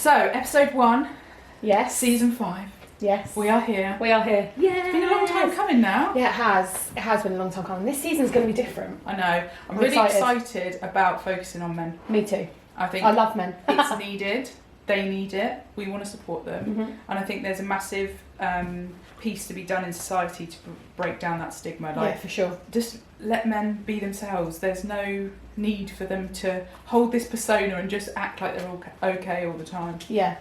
So, episode 1. Yes. Season 5. Yes. We are here. We are here. Yeah. It's been a long time coming now. Yeah, it has. It has been a long time coming. This season's going to be different. I know. I'm really excited about focusing on men. Me too. I love men. It's needed. They need it. We want to support them. Mm-hmm. And I think there's a massive piece to be done in society to break down that stigma. Yeah, for sure. Just let men be themselves. There's no need for them to hold this persona and just act like they're all okay all the time. Yeah.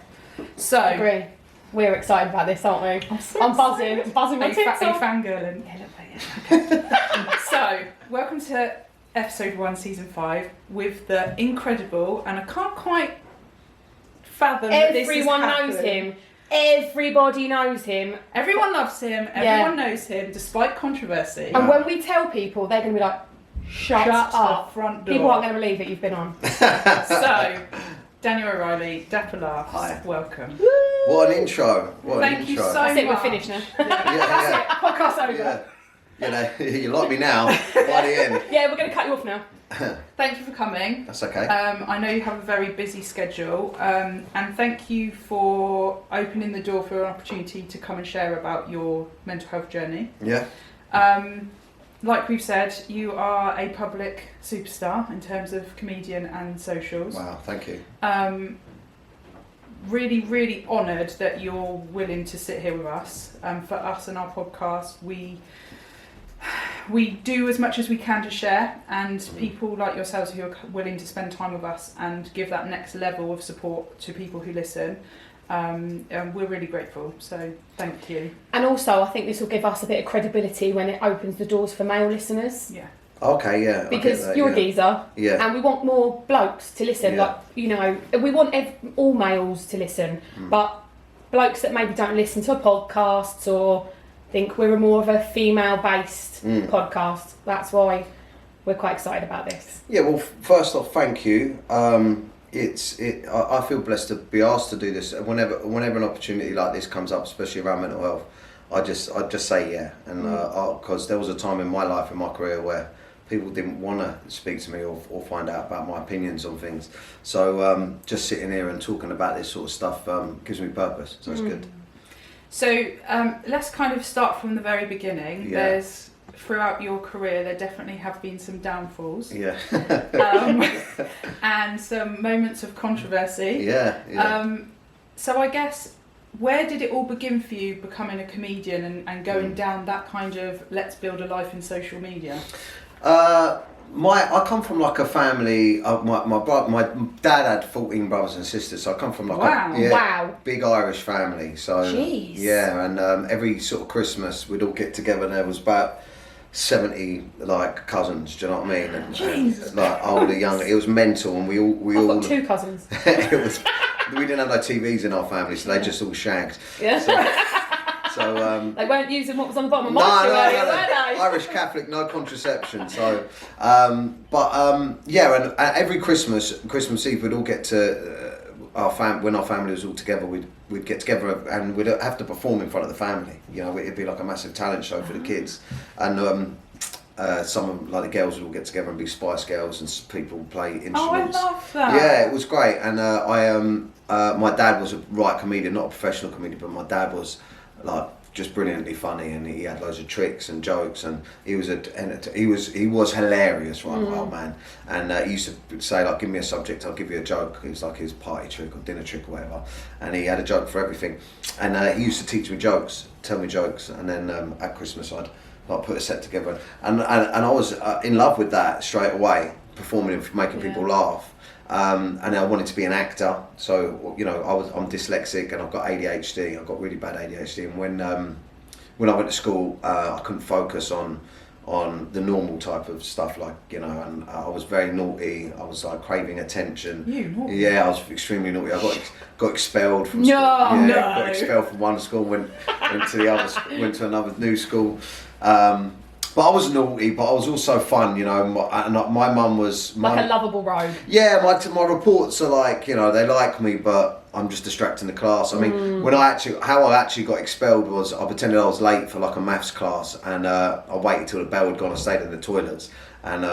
So, I agree. We're excited about this, aren't we? I'm buzzing. I'm buzzing my tits off. Fangirling. Yeah, look, yeah. So, welcome to episode 1, season 5, with the incredible, and I can't quite fathom that this is Everyone knows happening. him. Everybody knows him. Everyone loves him. Everyone knows him, despite controversy. And when we tell people, they're going to be like, shut up. The front door. People aren't going to believe that you've been on. So, Daniel O'Reilly, Dapper Laughs. Hi. Welcome. What an intro. What an Thank you intro. so That's it, we're much. finished now. Yeah, Podcast over. yeah. You know, you like me now, by the end. Yeah, we're going to cut you off now. Thank you for coming. That's okay. I know you have a very busy schedule, and thank you for opening the door for an opportunity to come and share about your mental health journey. Yeah. Like we've said, you are a public superstar in terms of comedian and socials. Wow, thank you. Really, really honoured that you're willing to sit here with us. For us and our podcast, we do as much as we can to share, and people like yourselves who are willing to spend time with us and give that next level of support to people who listen, we're really grateful, so thank you. And also, I think this will give us a bit of credibility when it opens the doors for male listeners. Yeah. Okay, yeah. Because that, you're yeah. a geezer, Yeah. and we want more blokes to listen. Yeah. Like, you know, we want all males to listen, but blokes that maybe don't listen to podcasts or think we're more of a female-based podcast. That's why we're quite excited about this. Yeah, well, first off, thank you. I feel blessed to be asked to do this. Whenever an opportunity like this comes up, especially around mental health, I just say yeah. And because there was a time in my life, in my career, where people didn't want to speak to me or find out about my opinions on things. So just sitting here and talking about this sort of stuff gives me purpose. So it's good. So let's kind of start from the very beginning. Yeah. There's throughout your career, there definitely have been some downfalls. Yeah. And some moments of controversy. Yeah. So I guess, where did it all begin for you becoming a comedian and going down that kind of let's build a life in social media? I come from like a family. My dad had 14 brothers and sisters, so I come from like Wow. big Irish family. So Jeez. yeah, and every sort of Christmas we'd all get together, and there was about 70 like cousins. Do you know what I mean? And like older, younger. It was mental, and we I've all. got 2 cousins. It was. We didn't have no TVs in our family, so they just all shagged. Yeah. So they weren't using what was on the bottom of no, my shoe no, earlier, no. were they? Irish Catholic, no contraception. So, yeah, and every Christmas Eve, we'd all get to when our family was all together. We'd get together and we'd have to perform in front of the family. You know, it'd be like a massive talent show for the kids, and some of like the girls would all get together and be Spice Girls, and people play instruments. Oh, I love that. Yeah, it was great, and my dad was a right comedian, not a professional comedian, but my dad was like just brilliantly funny, and he had loads of tricks and jokes, and he was hilarious, right, old man. And he used to say like, give me a subject, I'll give you a joke. It was like his party trick or dinner trick or whatever, and he had a joke for everything. And he used to teach me jokes, tell me jokes, and then at Christmas I'd like put a set together, and I was in love with that straight away, performing and making people laugh. And I wanted to be an actor, so you know I'm dyslexic and I've got ADHD. I've got really bad ADHD, and when I went to school, I couldn't focus on the normal type of stuff, like, you know, and I was very naughty. I was like craving attention. You naughty? Yeah, I was extremely naughty. I got expelled from school. No. Got expelled from one school, went to the other, went to another new school. But I was naughty, but I was also fun, you know. My mum was like a lovable rogue. Yeah, my reports are like, you know, they like me, but I'm just distracting the class. I mean, how I actually got expelled was I pretended I was late for like a maths class, and I waited till the bell had gone. I stayed in the toilets, And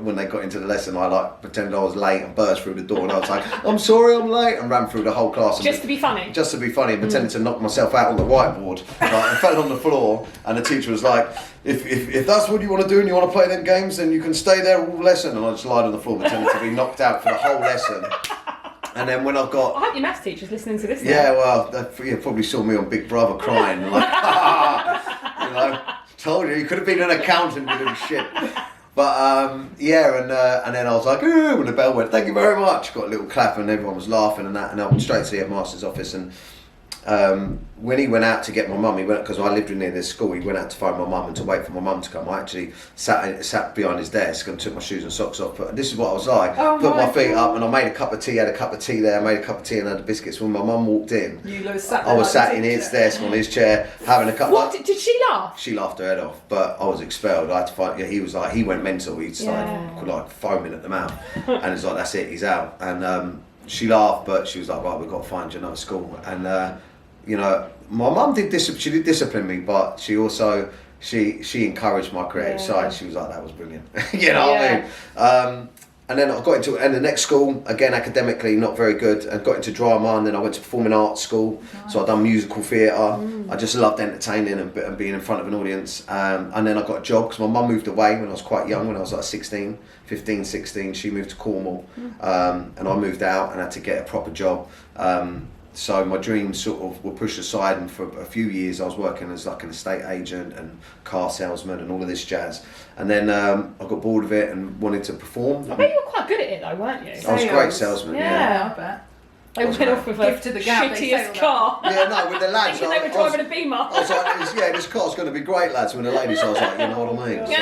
when they got into the lesson, I like pretended I was late and burst through the door, and I was like, "I'm sorry, I'm late," and ran through the whole class. Just to be funny. Just to be funny, and pretended to knock myself out on the whiteboard. Like, I fell on the floor, and the teacher was like, "If that's what you want to do and you want to play them games, then you can stay there all lesson." And I just lied on the floor, pretending to be knocked out for the whole lesson. And then when I got... I hope your maths teacher's listening to this now. Yeah, well, you probably saw me on Big Brother crying, like, you know, told you could have been an accountant, you little shit. But and then I was like, ooh, when the bell went, thank you very much. Got a little clap and everyone was laughing and that, and I went straight to the headmaster's office. And when he went out to get my mum, he went, because I lived near this school, he went out to find my mum and to wait for my mum to come. I actually sat behind his desk and took my shoes and socks off. But this is what I was like. Put my feet up and I made a cup of tea, had a cup of tea there, made a cup of tea and had the biscuits. When my mum walked in, I was sat in his desk on his chair having a cup. What, did she laugh? She laughed her head off, but I was expelled. I had to find, he was like, he went mental. He started like foaming at the mouth. And it's like, that's it, he's out. And she laughed, but she was like, right, we've got to find you another school. And you know, my mum did discipline me, but she also she encouraged my creative side. She was like, that was brilliant. You know what I mean? And then I got into the next school, again academically not very good, and got into drama, and then I went to performing arts school. Nice. So I done musical theatre. I just loved entertaining and being in front of an audience. And then I got a job because my mum moved away when I was quite young, when I was like 15, 16. She moved to Cornwall, and I moved out and had to get a proper job. So my dreams sort of were pushed aside, and for a few years I was working as like an estate agent and car salesman and all of this jazz. And then I got bored of it and wanted to perform. I bet you were quite good at it though, weren't you? I was a great salesman, Yeah, I bet. They went off with a to the gap, shittiest car. Yeah, no, with the lads. Thinking they were driving a Beamer. I was like, this car's going to be great, lads. When the ladies, I was like, you know what I mean? So,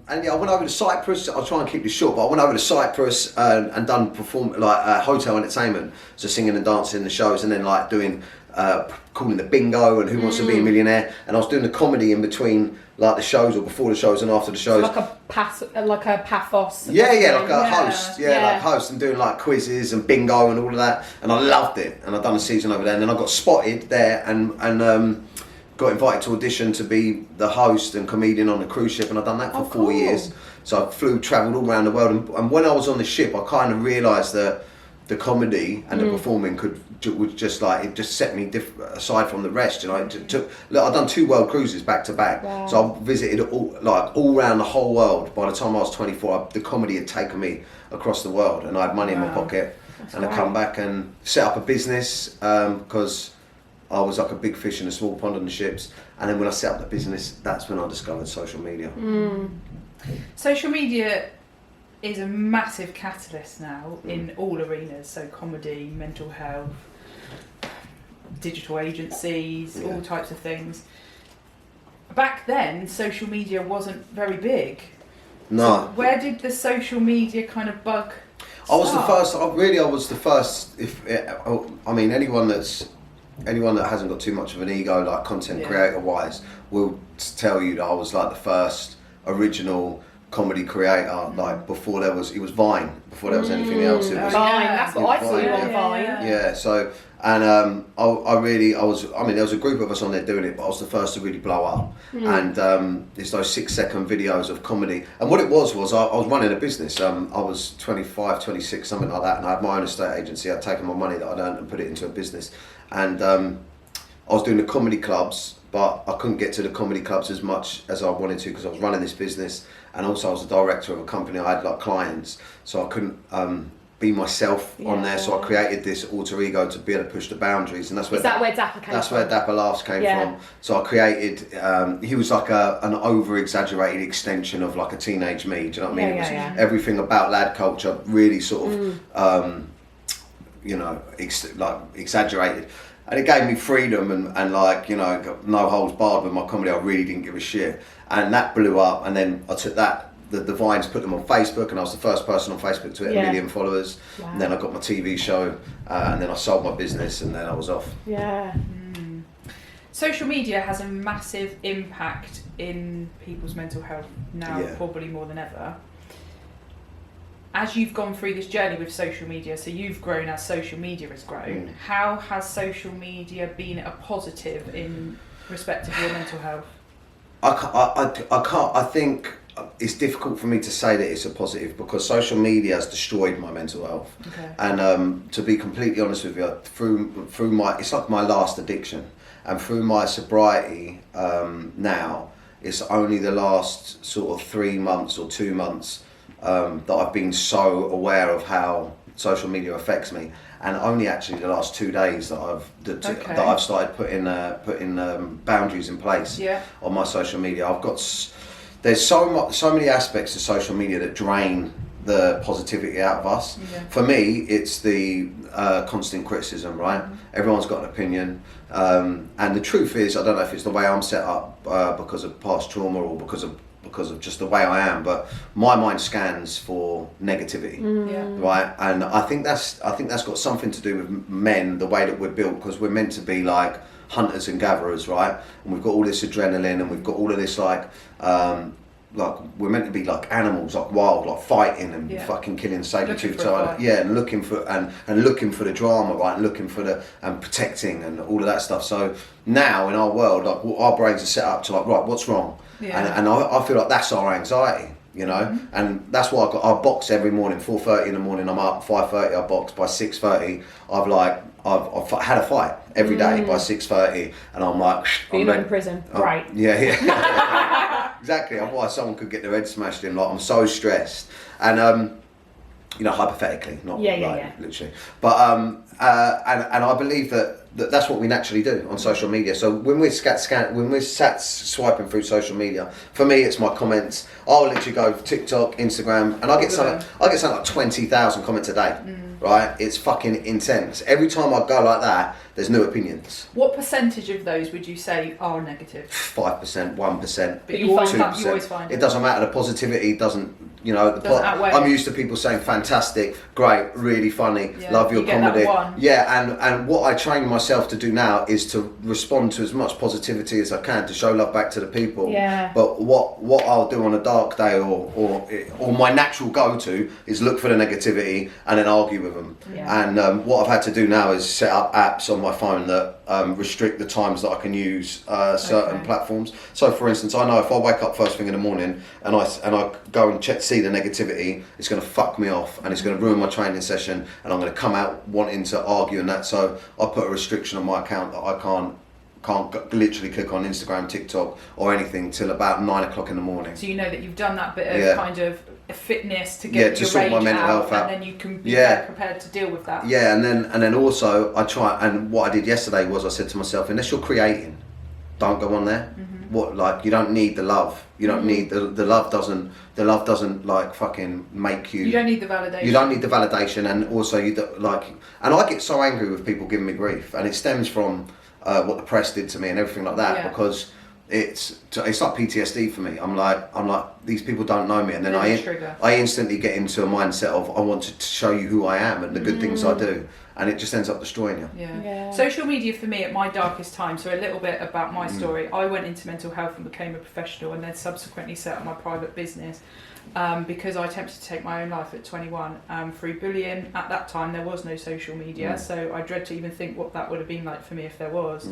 and I went over to Cyprus. I'll try and keep this short, but I went over to Cyprus and done hotel entertainment, so singing and dancing in the shows, and then like doing calling the bingo and Who Wants to Be a Millionaire, and I was doing the comedy in between, like the shows or before the shows and after the shows. Like a pathos. Yeah, like a host. Like host, and doing like quizzes and bingo and all of that, and I loved it. And I'd done a season over there, and then I got spotted there and got invited to audition to be the host and comedian on the cruise ship, and I'd done that for 4 years. So I travelled all around the world, and when I was on the ship, I kind of realised that the comedy and the performing would just like, it just set me aside from the rest. You know, I'd done 2 world cruises back to back, so I visited all around the whole world. By the time I was 24, the comedy had taken me across the world, and I had money in my pocket. I come back and set up a business because I was like a big fish in a small pond on the ships. And then when I set up the business, that's when I discovered social media. Social media is a massive catalyst now in all arenas, so comedy, mental health, digital agencies, all types of things. Back then, social media wasn't very big. No. So where did the social media kind of bug start? I was the first. Anyone that hasn't got too much of an ego, like content creator wise, will tell you that I was like the first original comedy creator, like before it was Vine, before there was anything else. It was Vine, that's what I saw you on Vine. Yeah, so, and there was a group of us on there doing it, but I was the first to really blow up. And there's those 6-second videos of comedy. And what it was I was running a business. I was 25, 26, something like that, and I had my own estate agency. I'd taken my money that I'd earned and put it into a business. And I was doing the comedy clubs, but I couldn't get to the comedy clubs as much as I wanted to because I was running this business, and also I was the director of a company. I had like clients, so I couldn't be myself on there. So I created this alter ego to be able to push the boundaries, and that's where where Dapper came from? That's where Dapper Laughs came from. So I created. He was like an over-exaggerated extension of like a teenage me. Do you know what I mean? It was everything about lad culture, really sort of, exaggerated. And it gave me freedom and like, you know, got no holds barred with my comedy. I really didn't give a shit. And that blew up. And then I took that, the Vines, put them on Facebook, and I was the first person on Facebook to hit 1 million followers. Wow. And then I got my TV show, and then I sold my business, and then I was off. Yeah. Social media has a massive impact in people's mental health now, probably more than ever. As you've gone through this journey with social media, so you've grown as social media has grown, how has social media been a positive in respect of your mental health? I think it's difficult for me to say that it's a positive because social media has destroyed my mental health. Okay. And to be completely honest with you, through my, it's like my last addiction, and through my sobriety now, it's only the last sort of 3 months or 2 months that I've been so aware of how social media affects me, and only actually the last 2 days that I've started putting boundaries in place on my social media. There's so many aspects of social media that drain the positivity out of us. Yeah. For me, it's the constant criticism, right? Everyone's got an opinion, and the truth is, I don't know if it's the way I'm set up because of past trauma or because of just the way I am, but my mind scans for negativity, right? And I think that's got something to do with men, the way that we're built, because we're meant to be like hunters and gatherers, right? And we've got all this adrenaline, and we've got all of this like we're meant to be like animals, like wild, like fighting and fucking killing saber-toothed tiger, and looking for the drama, right? And looking for and protecting and all of that stuff. So now in our world, like our brains are set up to like, right, what's wrong? And I feel like that's our anxiety, you know, and that's why I box every morning, 4:30 in the morning. I'm up 5:30. I box by 6:30. I've had a fight every day by 6:30, and I'm like, you're not in prison, right? Yeah. Exactly. Otherwise, someone could get their head smashed in. Like, I'm so stressed, and you know, hypothetically, not literally, but and I believe that's what we naturally do on social media. So when we're sat swiping through social media, for me, it's my comments. I'll literally go TikTok, Instagram, and I get something like 20,000 comments a day. Right, it's fucking intense. Every time I go like that, there's new opinions. What percentage of those would you say are negative? 5%, 1%, but you always find it. It doesn't matter. The positivity doesn't, you know. Outweigh. I'm used to people saying fantastic, great, really funny, love your comedy. And what I train myself to do now is to respond to as much positivity as I can to show love back to the people. Yeah. But what I'll do on a dark day or my natural go-to is look for the negativity and then argue with them. Yeah. And what I've had to do now is set up apps on my phone that restrict the times that I can use certain platforms. So for instance, I know if I wake up first thing in the morning and I go and see the negativity, it's going to fuck me off and it's going to ruin my training session, and I'm going to come out wanting to argue and that. So I put a restriction on my account that I can't literally click on Instagram, TikTok or anything till about 9 o'clock in the morning. So you know that you've done that bit of kind of fitness to get your sort rage my mental health out, and then you can be better prepared to deal with that. Yeah, and then also I try, and what I did yesterday was I said to myself, unless you're creating, don't go on there. What, like, you don't need the love. You don't need the love doesn't like fucking make you. You don't need the validation. You don't need the validation, and also you don't, like, and I get so angry with people giving me grief, and it stems from what the press did to me and everything like that, because it's like PTSD for me. I'm like these people don't know me, and then I instantly get into a mindset of I want to show you who I am and the good things I do, and it just ends up destroying you. Social media for me at my darkest time. So a little bit about my story. I went into mental health and became a professional, and then subsequently set up my private business because I attempted to take my own life at 21 through bullying. At that time there was no social media, so I dread to even think what that would have been like for me if there was.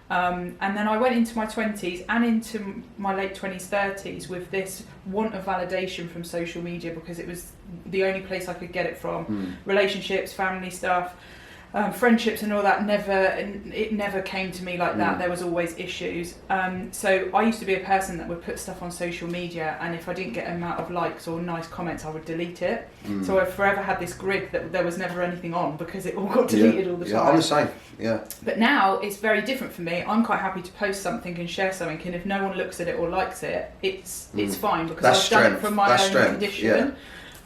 And then I went into my 20s and into my late 20s, 30s with this want of validation from social media, because it was the only place I could get it from. Relationships, family stuff, friendships and all that, it never came to me like that. There was always issues. So I used to be a person that would put stuff on social media, and if I didn't get an amount of likes or nice comments, I would delete it. So I forever had this grid that there was never anything on, because it all got deleted all the time. Yeah, I'm the same. Yeah. But now it's very different for me. I'm quite happy to post something and share something, and if no one looks at it or likes it, it's fine, because I've done it from my own condition.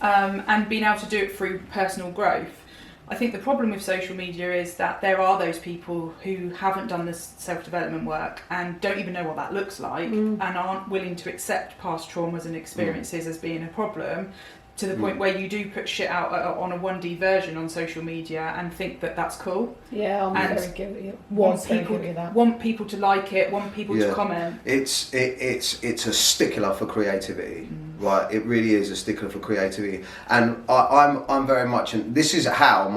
And being able to do it through personal growth. I think the problem with social media is that there are those people who haven't done this self-development work and don't even know what that looks like, and aren't willing to accept past traumas and experiences as being a problem, to the point where you do put shit out on a 1D version on social media and think that that's cool. Yeah, I'm very guilty. Want people to like it, want people to comment. It's a stickler for creativity, right? It really is a stickler for creativity, and I'm very much, and this is how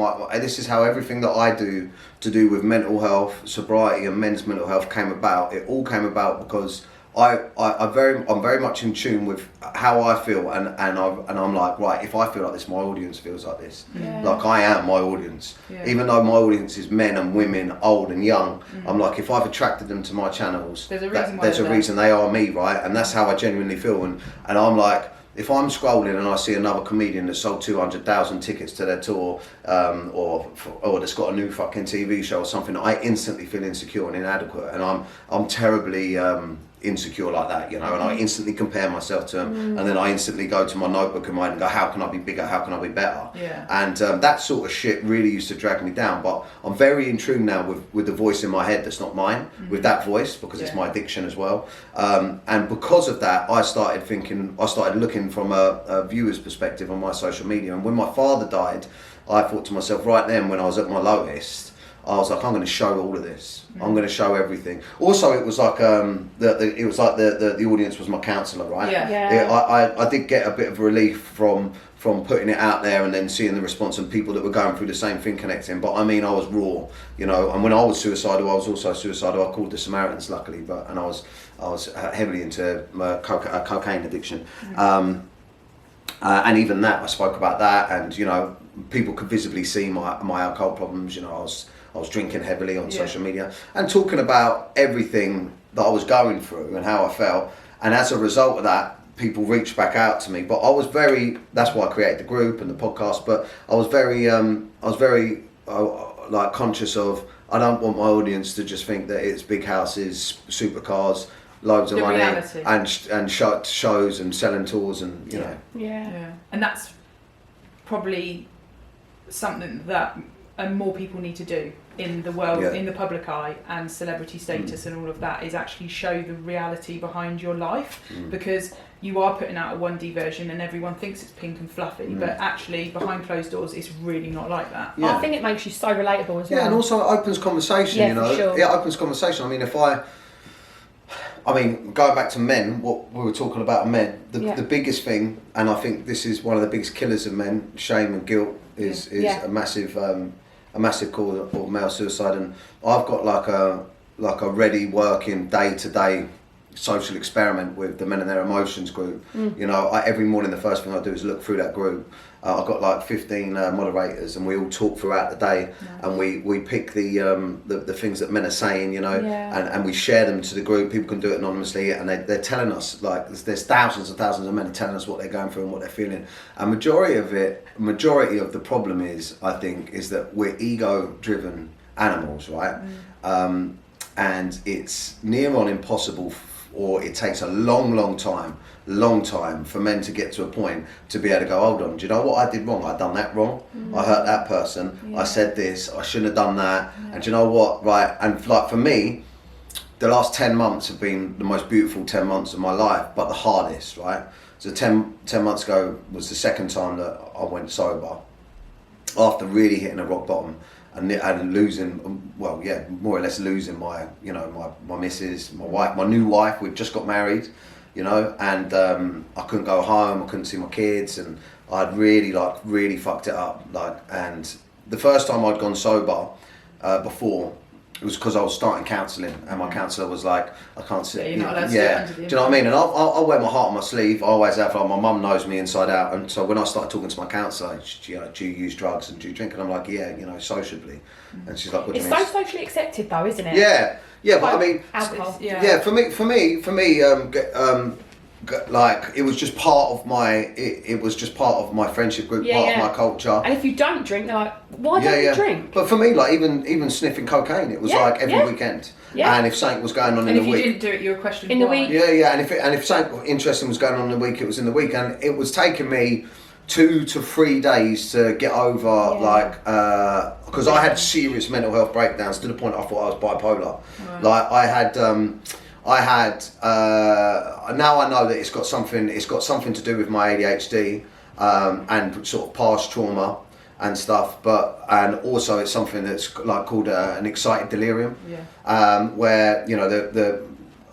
everything that I do to do with mental health, sobriety, and men's mental health came about. It all came about because I'm very much in tune with how I feel, and I'm like, right, if I feel like this, my audience feels like this. Yeah. Like I am my audience. Yeah. Even though my audience is men and women, old and young, I'm like, if I've attracted them to my channels, There's a reason why there's a they're reason they are me, right? And that's how I genuinely feel. And I'm like, if I'm scrolling and I see another comedian that sold 200,000 tickets to their tour, or that's got a new fucking TV show or something, I instantly feel insecure and inadequate, and I'm terribly insecure like that, you know, and I instantly compare myself to them, and then I instantly go to my notebook in mind and go, how can I be bigger? How can I be better? Yeah. And that sort of shit really used to drag me down. But I'm very in tune now with the voice in my head that's not mine, with that voice, because it's my addiction as well. And because of that, I started looking from a viewer's perspective on my social media. And when my father died, I thought to myself right then, when I was at my lowest, I was like, I'm going to show all of this. I'm going to show everything. Also, it was like the audience was my counsellor, right? Yeah. I did get a bit of relief from putting it out there and then seeing the response and people that were going through the same thing connecting. But I mean, I was raw, you know. And when I was suicidal, I was also suicidal. I called the Samaritans, luckily, and I was heavily into cocaine addiction. And even that, I spoke about that, and you know, people could visibly see my alcohol problems. You know, I was drinking heavily on social media and talking about everything that I was going through and how I felt. And as a result of that, people reached back out to me. But I was that's why I created the group and the podcast. But I was very like conscious of, I don't want my audience to just think that it's big houses, supercars, loads of money, reality. and shows and selling tours, and you know. Yeah. And that's probably something that more people need to do in the world, in the public eye, and celebrity status and all of that, is actually show the reality behind your life, because you are putting out a 1D version and everyone thinks it's pink and fluffy, but actually behind closed doors it's really not like that. I think it makes you so relatable as well. Yeah, and also it opens conversation, you know. For sure. It opens conversation. I mean, going back to men, what we were talking about men, the biggest thing, and I think this is one of the biggest killers of men, shame and guilt, is a massive cause of male suicide. And I've got like a ready working day-to-day social experiment with the Men and Their Emotions group. You know, every morning the first thing I do is look through that group. I've got like 15 moderators, and we all talk throughout the day, and we pick the things that men are saying, you know, and we share them to the group. People can do it anonymously, and they're telling us, like, there's thousands and thousands of men telling us what they're going through and what they're feeling. And majority of the problem is, I think, is that we're ego-driven animals, right? And it's near on impossible, or it takes a long time for men to get to a point to be able to go, hold on, do you know what I did wrong? I done that wrong. I hurt that person. I said this. I shouldn't have done that. And do you know what? Right. And like for me, the last 10 months have been the most beautiful 10 months of my life, but the hardest, right? So 10 months ago was the second time that I went sober, after really hitting a rock bottom. And losing, more or less losing my missus, my wife, my new wife. We'd just got married, you know, and I couldn't go home. I couldn't see my kids, and I'd really fucked it up. And the first time I'd gone sober before, it was because I was starting counselling, and my counsellor was like, I can't sit. You're not allowed to do it under the do you know what I mean? And I wear my heart on my sleeve. I always have. Like, my mum knows me inside out, and so when I started talking to my counsellor, you know, do you use drugs and do you drink? And I'm like, yeah, you know, sociably. And she's like, what do you mean? It's so socially accepted, though, isn't it? Yeah, but I mean, alcohol. Yeah, for me, like it was just part of my. It was just part of my friendship group, part of my culture. And if you don't drink, they're like, why don't you drink? But for me, like even sniffing cocaine, it was like every weekend. Yeah. And if something was going on and in the week, if you didn't do it, you were questioned in the why. week. Yeah, and if something interesting was going on in the week, it was in the week, and it was taking me 2 to 3 days to get over, because I had serious mental health breakdowns to the point I thought I was bipolar. Right. Like I had now I know that it's got something to do with my ADHD and sort of past trauma and stuff, and also it's something that's like called an excited delirium, where you know the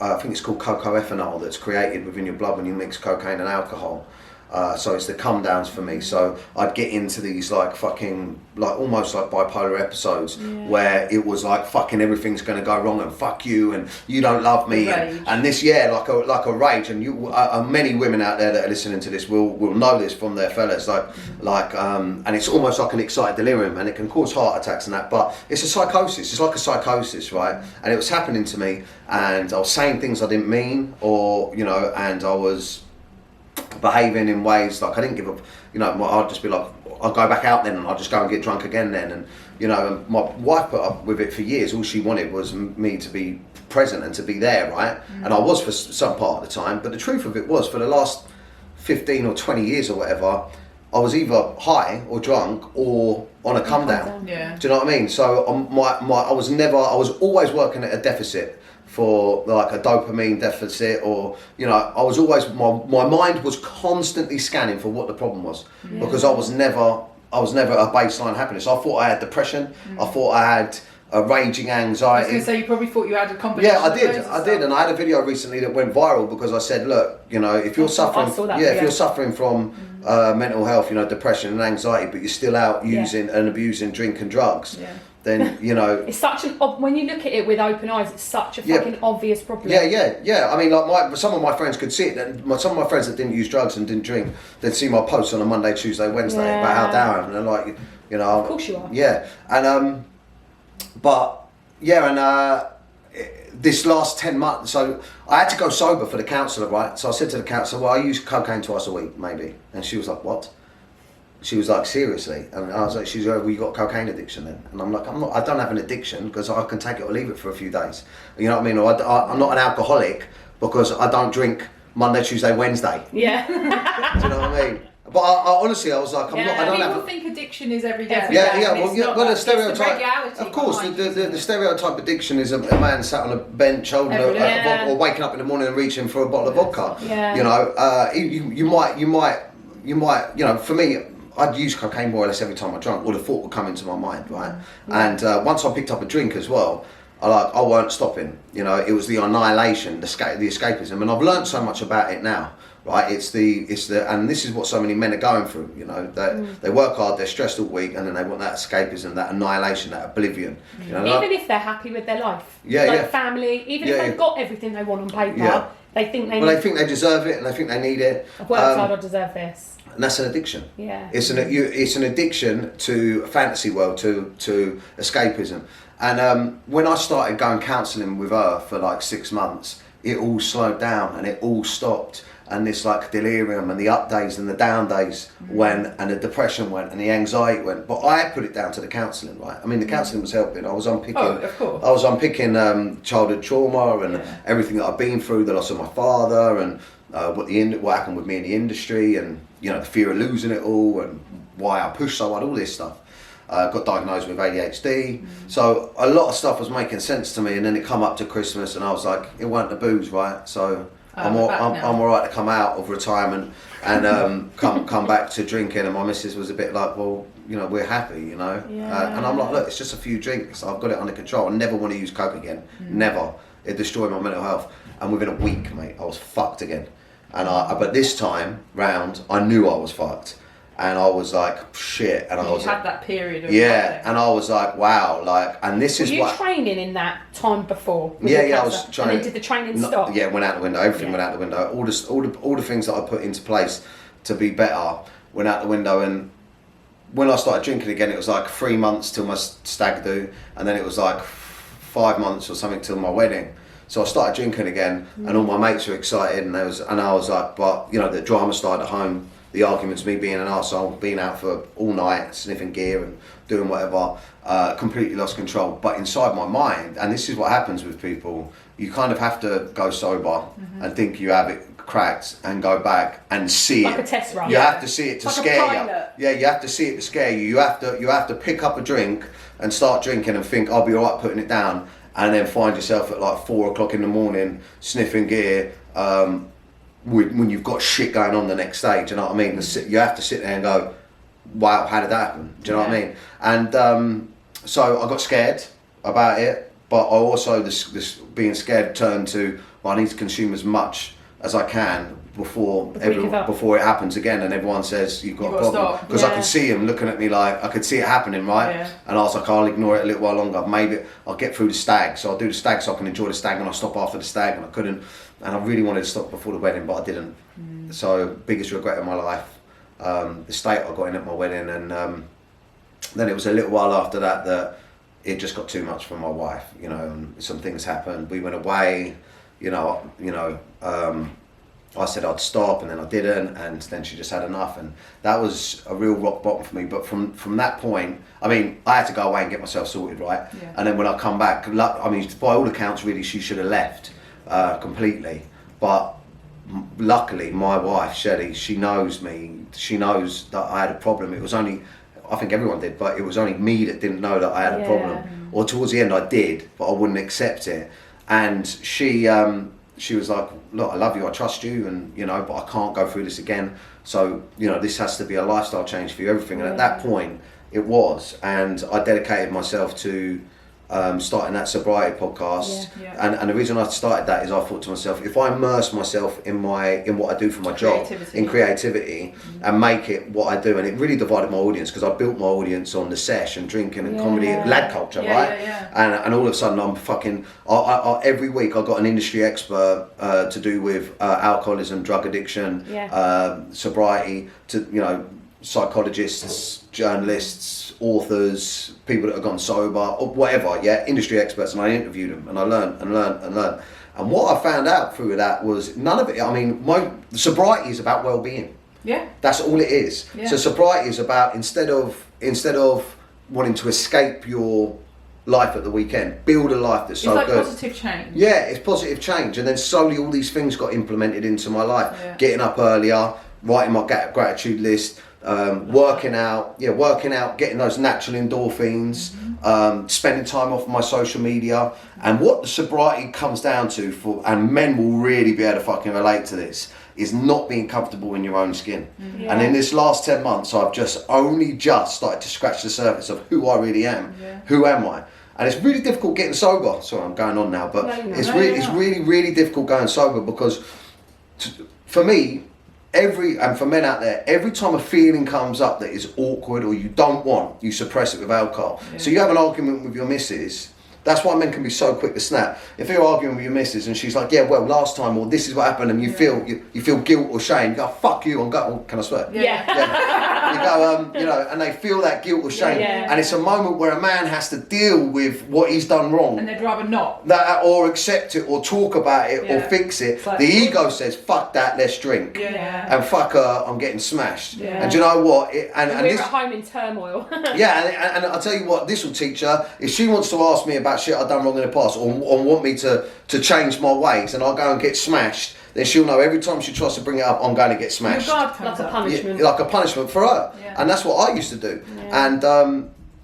I think it's called cocoethanol that's created within your blood when you mix cocaine and alcohol. So it's the come downs for me. So I'd get into these like fucking, like almost like bipolar episodes where it was like fucking everything's going to go wrong and fuck you and you don't love me and this, like a rage. And you, many women out there that are listening to this will know this from their fellas, and it's almost like an excited delirium, and it can cause heart attacks and that. But it's a psychosis. It's like a psychosis, right? And it was happening to me, and I was saying things I didn't mean, or and I was behaving in ways like I didn't give up. I'd just be like, I'll go back out then, and I'll just go and get drunk again then. And and my wife put up with it for years. All she wanted was me to be present and to be there, right? And I was for some part of the time. But the truth of it was, for the last 15 or 20 years or whatever, I was either high or drunk or on a come down. Yeah. Do you know what I mean? So I was always working at a deficit, for like a dopamine deficit, or I was always, my mind was constantly scanning for what the problem was, because I was never a baseline happiness. I thought I had depression. I thought I had a raging anxiety. I was going to say, you probably thought you had a combination. Yeah, I did, and I had a video recently that went viral because I said, look, if you're suffering, if you're suffering from mental health, depression and anxiety, but you're still out using and abusing drink and drugs, then it's such an when you look at it with open eyes, it's such a fucking obvious problem. Yeah. I mean, like some of my friends could see it. And some of my friends that didn't use drugs and didn't drink, they'd see my posts on a Monday, Tuesday, Wednesday about how down I am, and they're like, of course you are. Yeah, and this last 10 months, so I had to go sober for the counsellor, right? So I said to the counsellor, well, I use cocaine twice a week, maybe. And she was like, what? She was like, seriously? And I was like, she's like, well, you got cocaine addiction then? And I'm like, I don't have an addiction, because I can take it or leave it for a few days. You know what I mean? Or I'm not an alcoholic because I don't drink Monday, Tuesday, Wednesday. Yeah. Do you know what I mean? But I honestly, I was like, I don't have. People think addiction is every day. Well, the stereotype. The of course, the stereotype addiction is a man sat on a bench holding a vodka, or waking up in the morning and reaching for a bottle of vodka. Yeah. You might. For me, I'd use cocaine more or less every time I drank, or the thought would come into my mind, right? And once I picked up a drink as well, I weren't stopping. It was the annihilation, the escapism, and I've learned so much about it now. Right, it's the and this is what so many men are going through. They work hard, they're stressed all week, and then they want that escapism, that annihilation, that oblivion. Even if they're happy with their life, family, even if they've got everything they want on paper, they think they. They think they deserve it, and they think they need it. I've worked hard, I deserve this. And that's an addiction. Yeah, it's an addiction to a fantasy world, to escapism. And when I started going counselling with her for like 6 months, it all slowed down and it all stopped. And this like delirium and the up days and the down days went, and the depression went, and the anxiety went. But I put it down to the counselling, right? I mean, the counselling was helping. I was unpicking. Oh, of course. I was unpicking childhood trauma and everything that I've been through, the loss of my father, and what happened with me in the industry, and the fear of losing it all, and why I pushed so hard, all this stuff. Got diagnosed with ADHD, so a lot of stuff was making sense to me. And then it come up to Christmas, and I was like, it weren't the booze, right? So. I'm all right to come out of retirement and come back to drinking. And my missus was a bit like, well, we're happy, and I'm like, look, it's just a few drinks. I've got it under control. I never want to use coke again. Never. It destroyed my mental health. And within a week, mate, I was fucked again. And but this time round, I knew I was fucked. And I was like, shit. And I was had that period of and I was like, wow, and this is what. Were you training in that time before? I was training. And then did the training stop? Yeah, went out the window. Everything went out the window. All the things that I put into place to be better went out the window. And when I started drinking again, it was like 3 months till my stag do, and then it was like 5 months or something till my wedding. So I started drinking again, and all my mates were excited, and I was like, but the drama started at home. The arguments, me being an arsehole, being out for all night, sniffing gear and doing whatever, completely lost control. But inside my mind, and this is what happens with people, you kind of have to go sober and think you have it cracked and go back and see like it. A test run. You have to see it to scare you. Yeah, you have to see it to scare you. You have to pick up a drink and start drinking and think, I'll be alright putting it down, and then find yourself at like 4 o'clock in the morning sniffing gear, when you've got shit going on the next day. Do you know what I mean? You have to sit there and go, wow, how did that happen? Do you know what I mean? And so I got scared about it, but I also, this being scared turned to, well, I need to consume as much as I can before you give up. before it happens again, and everyone says you've got You've a got to problem. stop. Because I Yeah. could see him looking at me like I could see it happening, right? Yeah. And I was like, I'll ignore it a little while longer. Maybe I'll get through the stag, so I'll do the stag so I can enjoy the stag, and I'll stop after the stag, and I couldn't. And I really wanted to stop before the wedding, but I didn't. So biggest regret of my life, the state I got in at my wedding, and then it was a little while after that it just got too much for my wife, you know, and some things happened. We went away, I said I'd stop, and then I didn't, and then she just had enough, and that was a real rock bottom for me. But from that point, I mean, I had to go away and get myself sorted, right? Yeah. And then when I come back, I mean, by all accounts, really, she should have left completely. But luckily, my wife, Shelley, she knows me. She knows that I had a problem. It was only, I think everyone did, but it was only me that didn't know that I had a problem. Or towards the end, I did, but I wouldn't accept it. And she was like, look, I love you, I trust you, and but I can't go through this again. So this has to be a lifestyle change for you, everything. And at that point, it was, and I dedicated myself to starting that sobriety podcast. And the reason I started that is I thought to myself, if I immerse myself in what I do for my job, in creativity, and make it what I do, and it really divided my audience, because I built my audience on the sesh and drinking and comedy, lad culture, right? And all of a sudden I'm fucking, I every week I got an industry expert to do with alcoholism, drug addiction, sobriety, to psychologists, journalists, authors, people that have gone sober, or whatever, industry experts, and I interviewed them, and I learned. And what I found out through that was none of it, I mean, sobriety is about well-being. Yeah. That's all it is. Yeah. So sobriety is about, instead of wanting to escape your life at the weekend, build a life that's so good. It's like positive change. Yeah, it's positive change. And then slowly all these things got implemented into my life. Yeah. Getting up earlier, writing my gratitude list, working out, getting those natural endorphins, spending time off my social media. And what the sobriety comes down to, and men will really be able to fucking relate to this, is not being comfortable in your own skin. Yeah. And in this last 10 months, I've only just started to scratch the surface of who I really am. Who am I? And it's really difficult getting sober. Sorry, I'm going on now, but it's really, really difficult going sober, because for me, and for men out there, every time a feeling comes up that is awkward or you don't want, you suppress it with alcohol. So you have an argument with your missus. That's why men can be so quick to snap. If you're arguing with your missus and she's like, yeah, well, last time, or this is what happened, and you feel guilt or shame, you go, fuck you, and go, well, can I swear? You go, and they feel that guilt or shame, and it's a moment where a man has to deal with what he's done wrong, And they'd rather not. that, or accept it, or talk about it, or fix it. Like, the ego says, fuck that, let's drink. And fuck her, I'm getting smashed. And do you know what? We're at home in turmoil. And I'll tell you what, this will teach her. If she wants to ask me about shit I've done wrong in the past, or want me to change my ways, and I'll go and get smashed, then she'll know every time she tries to bring it up, I'm going to get smashed. Your guard comes Like a up. punishment. Like a punishment for her. And that's what I used to do. And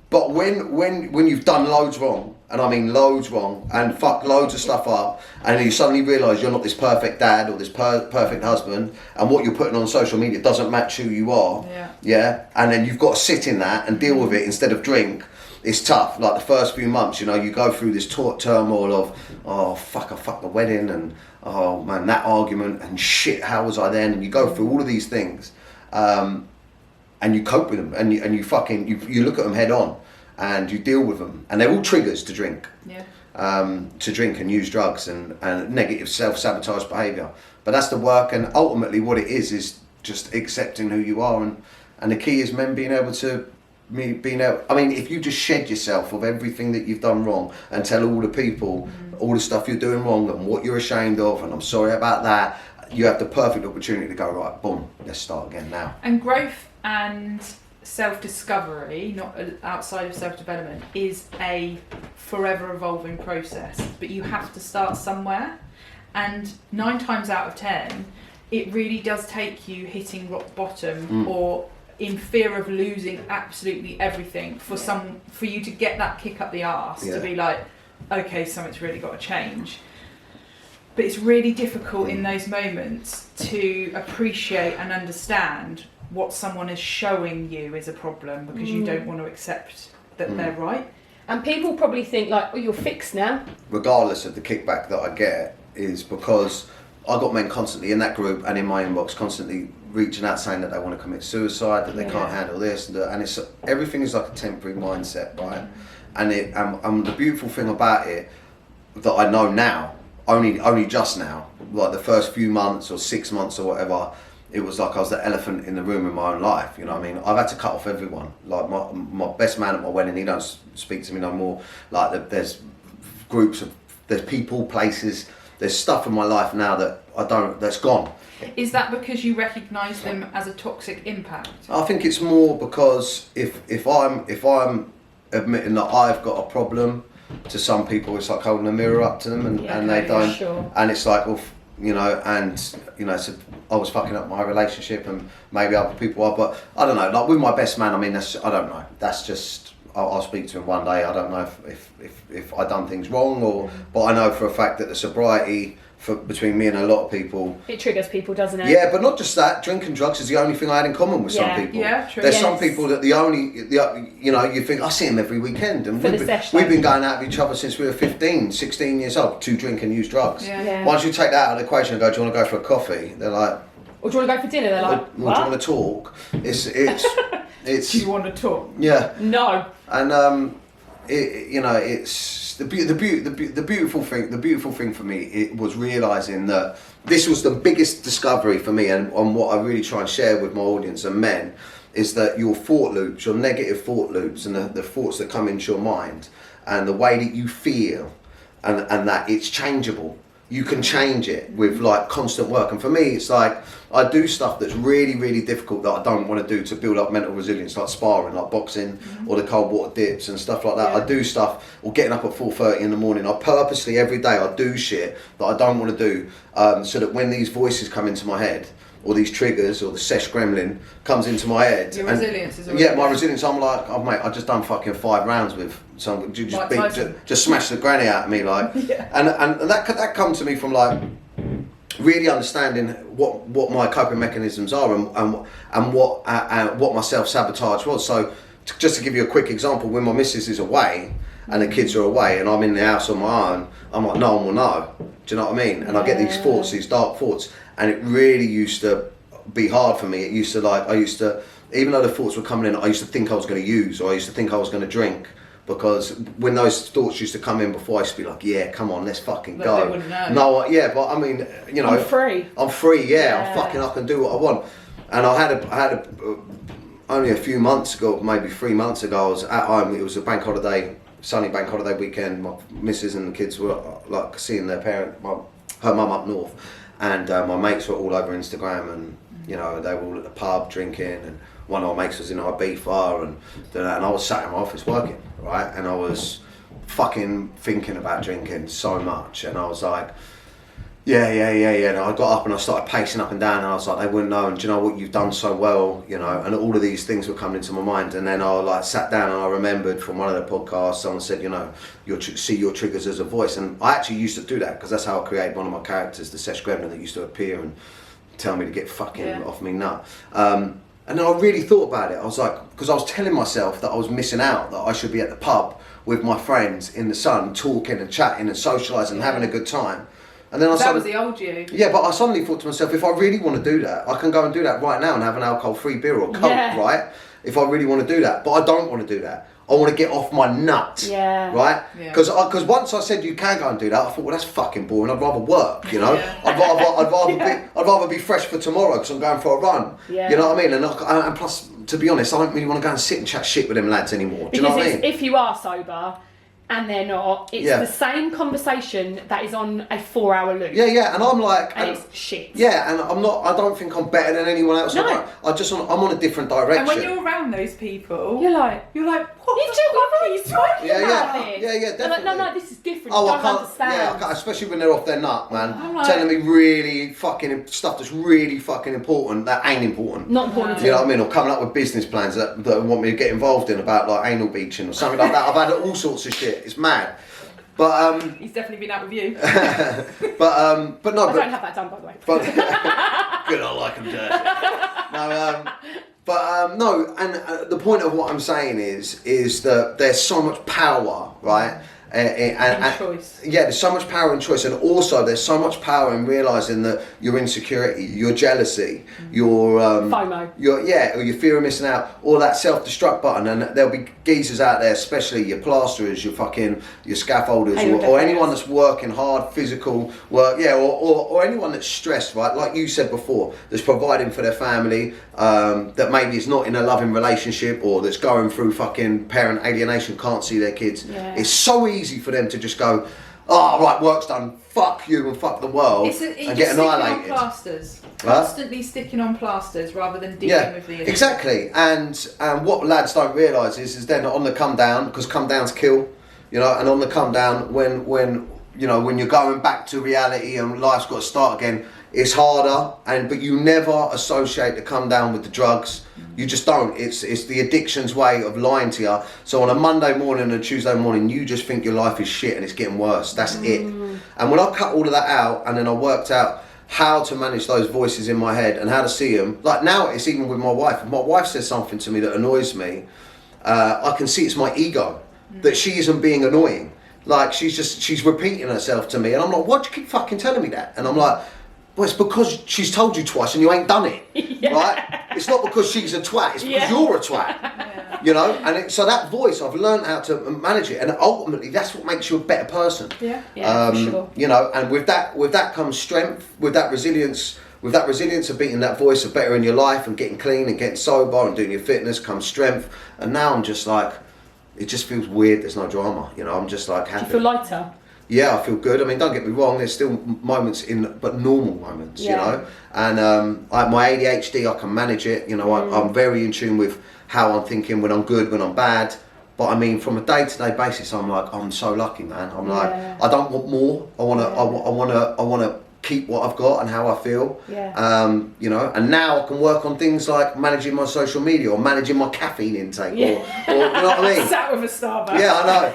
but when you've done loads wrong, and I mean loads wrong, and fucked loads of stuff up, and you suddenly realise you're not this perfect dad or this perfect husband, and what you're putting on social media doesn't match who you are, and then you've got to sit in that and deal with it instead of drink. It's tough. Like the first few months, you go through this turmoil of, oh fuck, I fucked the wedding, and oh man, that argument, and shit, how was I then? And you go through all of these things, and you cope with them, and you look at them head on, and you deal with them, and they're all triggers to drink. To drink and use drugs and negative self-sabotage behaviour. But that's the work, and ultimately what it is just accepting who you are, and the key is men being able to. I mean, if you just shed yourself of everything that you've done wrong and tell all the people all the stuff you're doing wrong and what you're ashamed of, and I'm sorry about that, you have the perfect opportunity to go, right, boom, let's start again now. And growth and self-discovery, not outside of self-development, is a forever evolving process, but you have to start somewhere, and 9 times out of 10 it really does take you hitting rock bottom or in fear of losing absolutely everything for you to get that kick up the arse to be like, okay, something's really got to change. But it's really difficult in those moments to appreciate and understand what someone is showing you is a problem, because you don't want to accept that they're right. And people probably think like, oh, you're fixed now. Regardless of the kickback that I get, is because I got men constantly in that group and in my inbox constantly reaching out saying that they want to commit suicide, that they can't handle this, and it's everything is like a temporary mindset, right? And the beautiful thing about it that I know now, only just now, like the first few months or 6 months or whatever, it was like I was the elephant in the room in my own life. You know what I mean? I've had to cut off everyone. Like my best man at my wedding, he don't speak to me no more. Like there's groups of, there's people, places, there's stuff in my life now that that's gone. Is that because you recognise them as a toxic impact? I think it's more because if I'm admitting that I've got a problem, to some people it's like holding a mirror up to them and they don't. Sure. And it's like, well, you know, so I was fucking up my relationship and maybe other people are, but I don't know. Like with my best man, I mean, I don't know. That's just, I'll speak to him one day. I don't know if I done things wrong but I know for a fact that the sobriety between me and a lot of people, it triggers people, doesn't it? Yeah, but not just that. Drinking drugs is the only thing I had in common with some people. Yeah, true. There's some people that you think I see them every weekend, and we've been going out with each other since we were 15, 16 years old to drink and use drugs. Yeah. Once you take that out of the equation and go, do you want to go for a coffee? They're like, or do you want to go for dinner? They're like, what? Do you want to talk? It's. Do you want to talk? Yeah. No. And it's the beautiful thing. The beautiful thing for me, it was realizing that this was the biggest discovery for me, and what I really try and share with my audience and men is that your thought loops, your negative thought loops, and the thoughts that come into your mind, and the way that you feel, and that it's changeable. You can change it with like constant work. And for me, it's like I do stuff that's really, really difficult that I don't want to do to build up mental resilience, like sparring, like boxing, or the cold water dips and stuff like that. I do stuff, or getting up at 4:30 in the morning. I purposely every day I do shit that I don't want to do, so that when these voices come into my head, or these triggers, or the sesh gremlin comes into my head. Your resilience is my resilience. I'm like, oh mate, I just done fucking 5 rounds with some, just smash the granny out of me, like, and that come to me from like really understanding what my coping mechanisms are and what my self sabotage was. So just to give you a quick example, when my missus is away and the kids are away and I'm in the house on my own, I'm like, no one will know. Do you know what I mean? And I get these thoughts, these dark thoughts, and it really used to be hard for me. It used to, even though the thoughts were coming in, I used to think I was going to use, or I used to think I was going to drink, because when those thoughts used to come in before, I used to be like, yeah, come on, let's fucking go. They wouldn't know. No, yeah, but I mean, you know, I'm free. I'm free, yeah. I can do what I want. And I had only a few months ago, maybe 3 months ago, I was at home. It was a bank holiday, sunny bank holiday weekend. My missus and the kids were like seeing their parent, her mum up north, and my mates were all over Instagram, and you know, they were all at the pub drinking, and one of my mates was in Ibiza and I was sat in my office working, right, and I was fucking thinking about drinking so much, and I was like, yeah, and I got up and I started pacing up and down, and I was like, they wouldn't know, and do you know what, you've done so well, you know, and all of these things were coming into my mind. And then I like sat down and I remembered from one of the podcasts, someone said, you know, see your triggers as a voice, and I actually used to do that, because that's how I created one of my characters, the Sesh Gremlin, that used to appear and tell me to get fucking off me nut. And then I really thought about it. I was like, because I was telling myself that I was missing out, that I should be at the pub with my friends in the sun, talking and chatting and socialising and having a good time. And then that was the old you. Yeah, but I suddenly thought to myself, if I really want to do that, I can go and do that right now and have an alcohol-free beer or Coke, right? If I really want to do that. But I don't want to do that. I want to get off my nut, right? Because once I said you can go and do that, I thought, well, that's fucking boring. I'd rather work, you know. I'd rather be fresh for tomorrow because I'm going for a run. Yeah. You know what I mean? And plus, to be honest, I don't really want to go and sit and chat shit with them lads anymore. Do you know what I mean? If you are sober and they're not, it's the same conversation that is on a 4-hour loop. Yeah, and I'm like, and it's shit. Yeah, and I don't think I'm better than anyone else. No. I'm on a different direction. And when you're around those people, you're like, what are you talking about this? Yeah, definitely. Like, no, this is different. Oh, I don't understand. Yeah, I can't, especially when they're off their nut, man. Like, telling me really fucking stuff that's really fucking important that ain't important. Not important. You know what I mean? Or coming up with business plans that want me to get involved in, about like anal beaching or something like that. I've had all sorts of shit. It's mad. But he's definitely been out with you. but no. I don't have that done, by the way. But good, I like them dirty. No, and the point of what I'm saying is that there's so much power, right? And choice. Yeah, there's so much power in choice, and also there's so much power in realizing that your insecurity, your jealousy, your FOMO, or your fear of missing out, or that self-destruct button. And there'll be geezers out there, especially your plasterers, your scaffolders, or anyone that's working hard, physical work, or anyone that's stressed, right? Like you said before, that's providing for their family, that maybe is not in a loving relationship, or that's going through fucking parent alienation, can't see their kids. Yeah. It's so easy for them to just go, oh, right, work's done, fuck you and fuck the world, and get annihilated. On plasters. Constantly sticking on plasters rather than dealing with the issue. Exactly. And what lads don't realise is then on the come down, because come downs kill, and on the come down, when you're going back to reality and life's got to start again, it's harder, but you never associate the come down with the drugs. You just don't. It's the addiction's way of lying to you. So on a Monday morning and a Tuesday morning, you just think your life is shit and it's getting worse. That's it. And when I cut all of that out, and then I worked out how to manage those voices in my head and how to see them. Like now, it's even with my wife. If my wife says something to me that annoys me, I can see it's my ego, that she isn't being annoying. Like she's repeating herself to me, and I'm like, why do you keep fucking telling me that? And I'm like, well, it's because she's told you twice and you ain't done it, right? It's not because she's a twat, it's because you're a twat, And so that voice, I've learned how to manage it, and ultimately that's what makes you a better person. For sure. And with that comes strength, with that resilience of beating that voice of bettering your life and getting clean and getting sober and doing your fitness comes strength. And now I'm just like, it just feels weird, there's no drama, I'm just like happy. Do you feel lighter? Yeah, I feel good. I mean, don't get me wrong, there's still moments but normal moments, And my ADHD, I can manage it, I'm very in tune with how I'm thinking, when I'm good, when I'm bad. But I mean, from a day-to-day basis, I'm like, I'm so lucky, man. I'm like, I don't want more. I want to keep what I've got and how I feel. And now I can work on things like managing my social media or managing my caffeine intake, or you know what I mean? Sat with a Starbucks. Yeah, I know.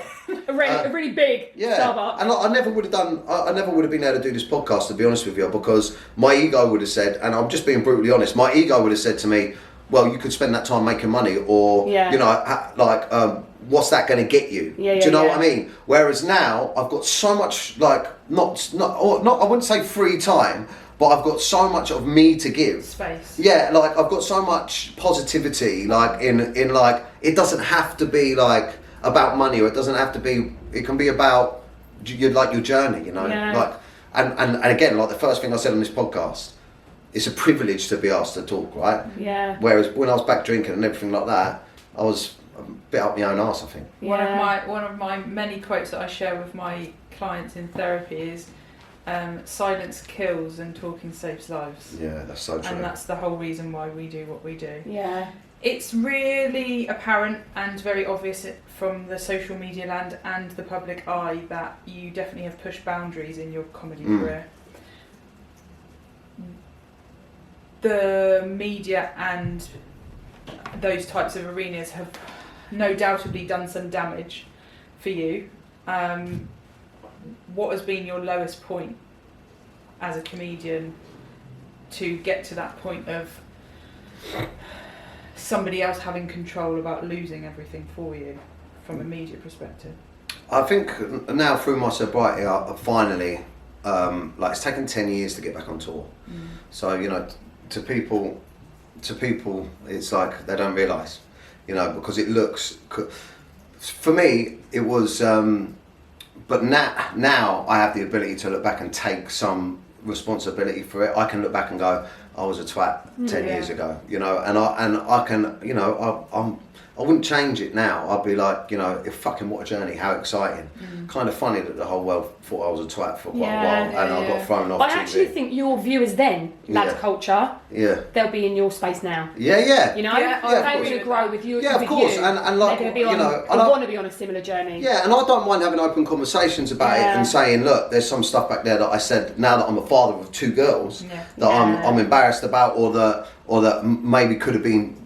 a really big Starbucks. And I never would have been able to do this podcast, to be honest with you, because my ego would have said, and I'm just being brutally honest, my ego would have said to me, well, you could spend that time making money, or what's that going to get you? Do you know what I mean? Whereas now I've got so much, like, not I wouldn't say free time, but I've got so much of me to give. Space. Yeah, like I've got so much positivity, like in like, it doesn't have to be like about money, or it doesn't have to be, it can be about your journey, like, and again, like the first thing I said on this podcast, it's a privilege to be asked to talk, right? Yeah. Whereas when I was back drinking and everything like that, I was a bit up my own arse, I think. One of my many quotes that I share with my clients in therapy is, silence kills and talking saves lives. Yeah, that's so true. And that's the whole reason why we do what we do. Yeah. It's really apparent and very obvious from the social media land and the public eye that you definitely have pushed boundaries in your comedy career. The media and those types of arenas have no doubtably done some damage for you. What has been your lowest point as a comedian to get to that point of somebody else having control about losing everything for you from a media perspective? I think now through my sobriety, I finally, like, it's taken 10 years to get back on tour. So, to people, it's like they don't realise, because it looks, for me, it was, but now I have the ability to look back and take some responsibility for it. I can look back and go, I was a twat 10 years ago, and I can, I wouldn't change it now. I'd be like, if fucking what a journey, how exciting. Kind of funny that the whole world thought I was a twat for quite a while, and I got thrown off I TV. actually think your viewers then, lad culture, they'll be in your space now. Yeah. They're going to grow with you. Yeah, of course. And like, they're going to be I want to be on a similar journey. Yeah, and I don't mind having open conversations about it and saying, look, there's some stuff back there that I said, now that I'm a father of 2 girls, that I'm embarrassed about, or that maybe could have been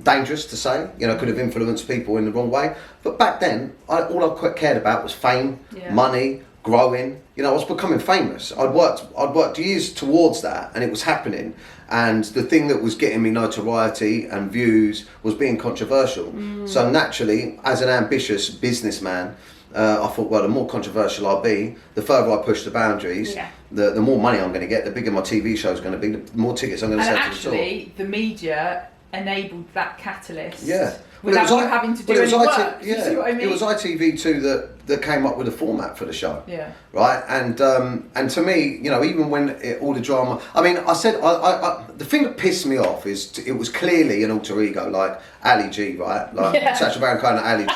dangerous to say, could have influenced people in the wrong way. But back then, all I quite cared about was fame, money, growing. I was becoming famous. I'd worked years towards that, and it was happening. And the thing that was getting me notoriety and views was being controversial. So naturally, as an ambitious businessman, I thought, well, the more controversial I'll be, the further I push the boundaries, the more money I'm going to get, the bigger my TV show is going to be, the more tickets I'm going to sell to the tour. And actually, the media enabled that catalyst. Yeah. Without you having to do any work. You see what I mean? It was ITV2 that came up with a format for the show. Yeah. Right, and to me, you know, even when all the drama, I mean, I said, the thing that pissed me off is it was clearly an alter ego, like Ali G, right, like Sacha Baron Cohen and Ali G.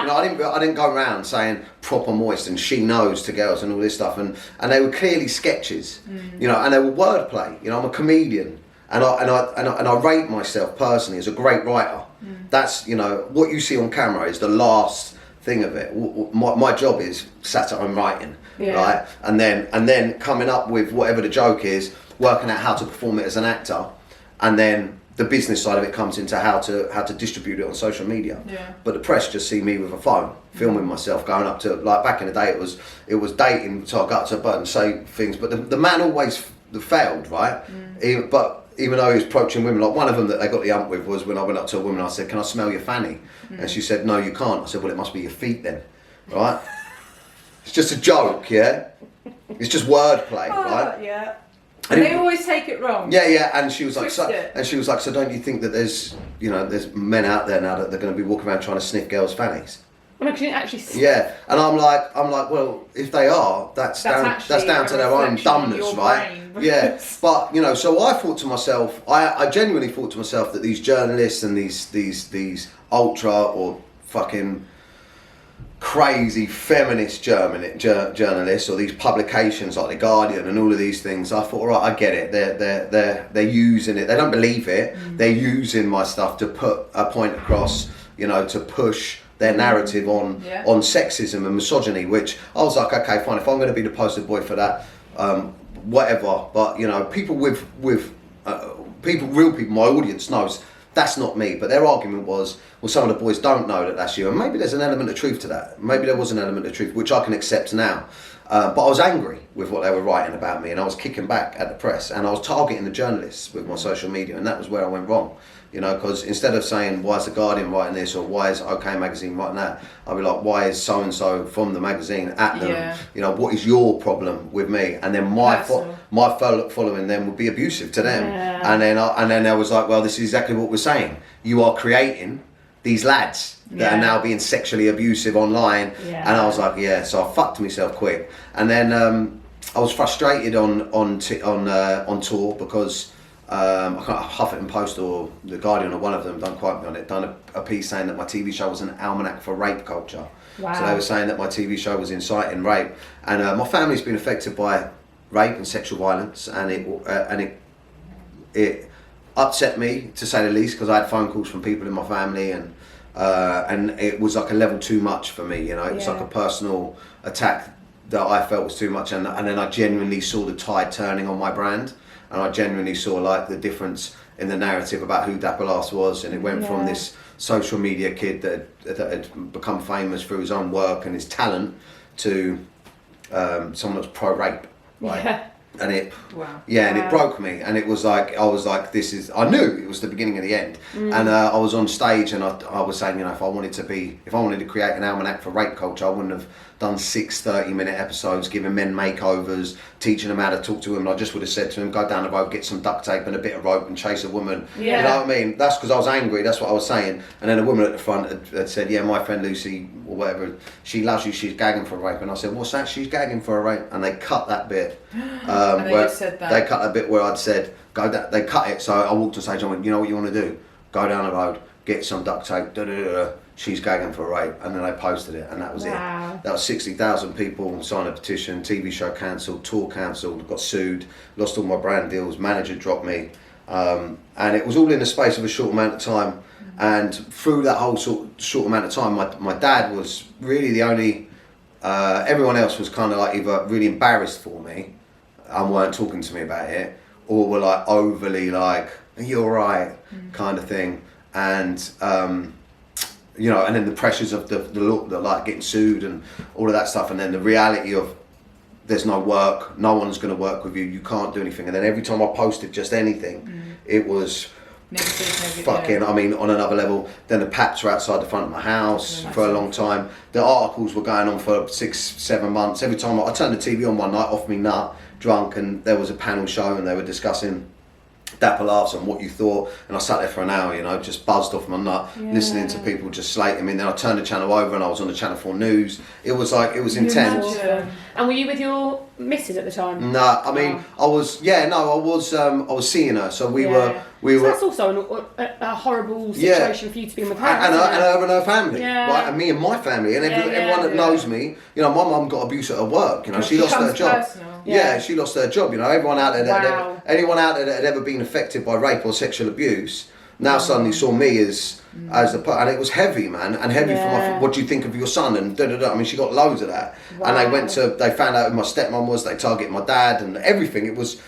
You know, I didn't go around saying proper moist and she knows to girls and all this stuff, and they were clearly sketches, you know, and they were wordplay. You know, I'm a comedian, and I rate myself personally as a great writer. That's, you know, what you see on camera is the last thing of it. My job is sat at home writing, right? And then coming up with whatever the joke is, working out how to perform it as an actor, and then the business side of it comes into how to distribute it on social media. Yeah. But the press just see me with a phone, filming myself, going up to, like back in the day it was dating, so I got to a button, say things, but the man always failed, right? Even though he was approaching women, like one of them that they got the ump with was when I went up to a woman, I said, "Can I smell your fanny?" And she said, "No, you can't." I said, "Well, it must be your feet then," right? It's just a joke, yeah? It's just wordplay, right? Yeah. And they always take it wrong. Yeah, and she was like, so don't you think that there's men out there now that they're going to be walking around trying to sniff girls' fannies? I mean, actually. Yeah, and I'm like, well, if they are, that's down to their own dumbness, right? Yeah, but you know, so I thought to myself, I genuinely thought to myself that these journalists and these ultra or fucking crazy feminist journalists or these publications like The Guardian and all of these things, I thought, all right, I get it. They're using it. They don't believe it. They're using my stuff to put a point across, you know, to push their narrative on sexism and misogyny, which I was like, okay, fine, if I'm going to be the poster boy for that, whatever. But you know, people real people, my audience knows that's not me. But their argument was, well, some of the boys don't know that that's you, and maybe there's an element of truth to that. Maybe there was an element of truth, which I can accept now. But I was angry with what they were writing about me, and I was kicking back at the press, and I was targeting the journalists with my social media, and that was where I went wrong. You know, because instead of saying, why is The Guardian writing this, or why is OK Magazine writing that, I'd be like, why is so-and-so from the magazine at them? Yeah. You know, what is your problem with me? And then my following them would be abusive to them. Yeah. And then I was like, well, this is exactly what we're saying. You are creating these lads that are now being sexually abusive online. Yeah. And I was like, so I fucked myself quick. And then I was frustrated on tour because I can't, Huffington Post or The Guardian or one of them, don't quote me on it, done a piece saying that my TV show was an almanac for rape culture. Wow. So they were saying that my TV show was inciting rape, and my family's been affected by rape and sexual violence, and it upset me to say the least, because I had phone calls from people in my family, and it was like a level too much for me. You know, it was like a personal attack that I felt was too much, and then I genuinely saw the tide turning on my brand. And I genuinely saw like the difference in the narrative about who Dapper Laughs was, and it went from this social media kid that had become famous through his own work and his talent to someone that's pro-rape, right? Yeah. And it broke me, and it was like, I was like, I knew it was the beginning of the end. And I was on stage, and I was saying, you know, if I wanted to create an almanac for rape culture, I wouldn't have done 6 30-minute episodes giving men makeovers, teaching them how to talk to women. I just would have said to them, go down the road, get some duct tape and a bit of rope and chase a woman. Yeah. You know what I mean? That's because I was angry, that's what I was saying. And then a woman at the front had said, yeah, my friend Lucy, or whatever, she loves you, she's gagging for a rape. And I said, what's that? She's gagging for a rape. And they cut that bit. And they just said that. They cut that bit where I'd said, they cut it. So I walked on stage and I went, you know what you want to do? Go down the road, get some duct tape, she's gagging for a rape, and then they posted it, and that was it. That was 60,000 people signed a petition, TV show cancelled, tour cancelled, got sued, lost all my brand deals, manager dropped me, and it was all in the space of a short amount of time. And through that whole short amount of time, my dad was really the only, everyone else was kind of like either really embarrassed for me and weren't talking to me about it, or were like overly like, are you alright, kind of thing. And you know, and then the pressures of the like getting sued and all of that stuff, and then the reality of there's no work, no one's going to work with you, you can't do anything. And then every time I posted just anything, it was fucking, I mean, on another level. Then the paps were outside the front of my house for a long time. The articles were going on for 6-7 months. Every time I turned the TV on one night, off me nut, drunk, and there was a panel show and they were discussing Dapper Laughs and what you thought, and I sat there for an hour, you know, just buzzed off my nut, listening to people just slating me. Then I turned the channel over and I was on the Channel 4 News. It was like, it was intense. Awesome. And were you with your missus at the time? No, I mean, I was seeing her, so we were. So that's also a horrible situation for you to be in with her. And her family, Yeah. right? And me and my family, and everyone that knows me, you know, my mum got abuse at her work, you know, she lost her job. Yeah, she lost her job, you know, everyone out there, anyone out there that had ever been affected by rape or sexual abuse, now suddenly saw me as and it was heavy, man, and heavy from what do you think of your son, and da-da-da. I mean, she got loads of that. And they found out who my stepmom was, they targeted my dad and everything. It was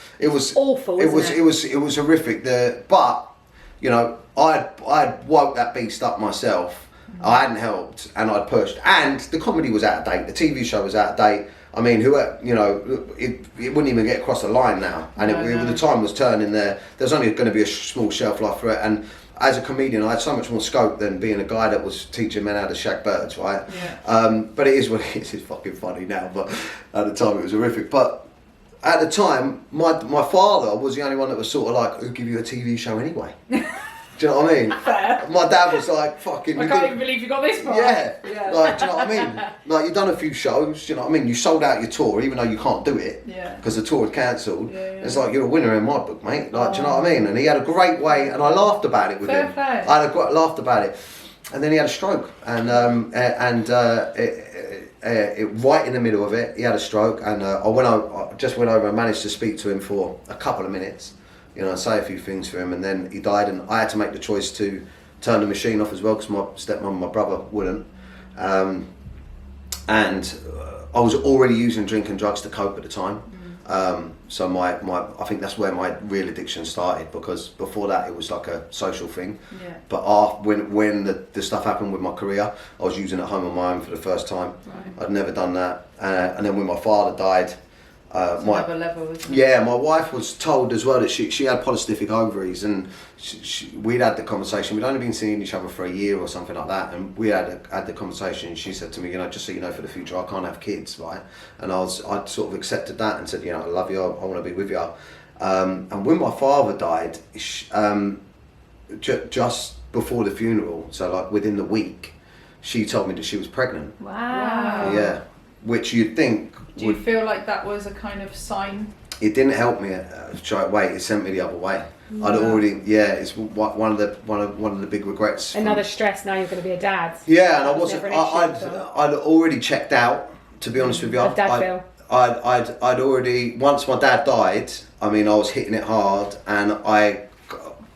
awful, it was horrific. But, you know, I'd woke that beast up myself. I hadn't helped, and I'd pushed, and the comedy was out of date, the TV show was out of date. I mean, it wouldn't even get across the line now, and the time was turning there. There's only going to be a small shelf life for it, and as a comedian, I had so much more scope than being a guy that was teaching men how to shag birds, right? Yeah. But it is what it is. It's fucking funny now, but at the time it was horrific. But at the time, my father was the only one that was sort of like, who'd give you a TV show anyway? Do you know what I mean? Fair. My dad was like, fucking... I can't even believe you got this far. Yeah. Like, do you know what I mean? Like, you've done a few shows, do you know what I mean? You sold out your tour, even though you can't do it, because the tour had cancelled. It's like, you're a winner in my book, mate. Like, do you know what I mean? And he had a great way, and I laughed about it with him. Fair. I laughed about it. And then he had a stroke, and right in the middle of it, he had a stroke, and I just went over and managed to speak to him for a couple of minutes, you know, say a few things for him, and then he died, and I had to make the choice to turn the machine off as well, because my stepmom and my brother wouldn't. And I was already using drink and drugs to cope at the time. So I think that's where my real addiction started, because before that it was like a social thing. Yeah. But when the stuff happened with my career, I was using it at home on my own for the first time. Right. I'd never done that. And then when my father died, another level, isn't it? yeah, my wife was told as well that she had polycystic ovaries, and we'd had the conversation. We'd only been seeing each other for a year or something like that, and we had the conversation. She said to me, you know, just so you know, for the future, I can't have kids, right? And I'd sort of accepted that and said, you know, I love you, I want to be with you. And when my father died, just before the funeral, so like within the week, she told me that she was pregnant. Wow. Yeah, which you'd think. Do you feel like that was a kind of sign? It didn't help me straight away. It sent me the other way. I'd already, it's one of the big regrets. Another stress. Now you're going to be a dad. Yeah, and I wasn't. I'd already checked out. To be honest with you, I'd already. Once my dad died, I mean, I was hitting it hard, and I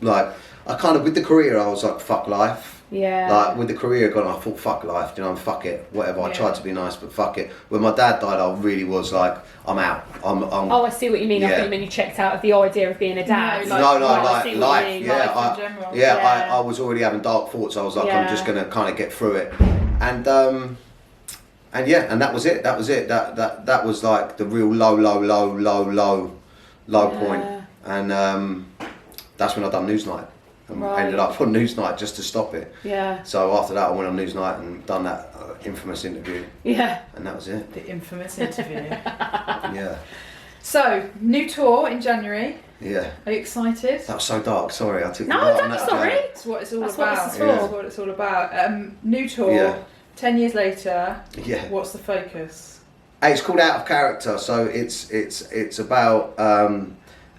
kind of, with the career, I was like, fuck life. Yeah. Like with the career gone, I thought fuck life, you know, fuck it, whatever. I tried to be nice, but fuck it. When my dad died, I really was like, I'm out. Oh, I see what you mean. I thought you meant you checked out of the idea of being a dad. No, like life. Life in general. I was already having dark thoughts. I was like, I'm just gonna kind of get through it, and that was it. That was like the real low point, and that's when I done Newsnight. And ended up on Newsnight just to stop it. Yeah. So after that, I went on Newsnight and done that infamous interview. Yeah. And that was it. The infamous interview. Yeah. So, new tour in January. Yeah. Are you excited? That was so dark. Sorry, I took. No, don't be sorry. That's what it's all about. That's what it's all about. New tour. Yeah. 10 years later. Yeah. What's the focus? It's called Out of Character. So it's about.